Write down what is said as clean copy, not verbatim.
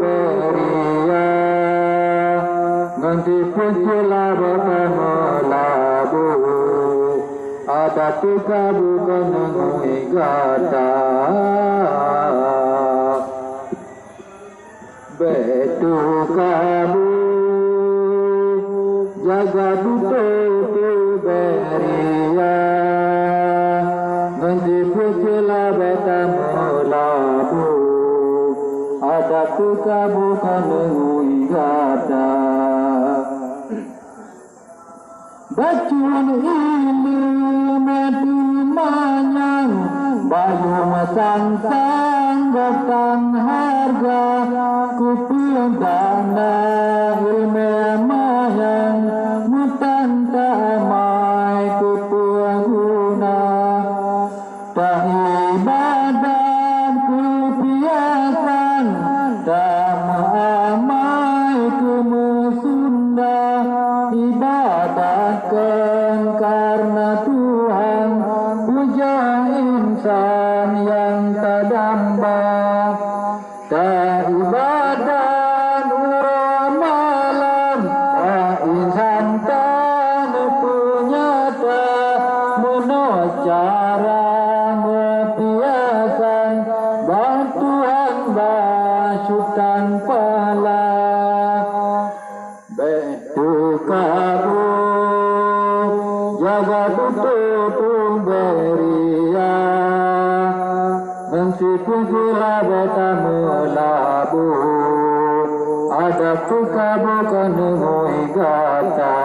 beria nanti puncula bermelabu ada tuka bukan ngui gata betu kabu jaga tutup beria nanti puncula bermelabu ada tuka bukan ngui gata Bacun ini mati manyang bayu masang-sang batang harga kupion dana ilme mayang mutan tamai kupion guna tak ibadat kupiasan tak amai kumusunda ibadatkan karena Tuhan puja insan yang tak damba tak ibadat urang malam tak insan tak punya tak menurut cara ngepiasan bantuan basutan pala betu kabu jaga tutup beria nanti puncula bermelabu ada tuka bukan ngui gata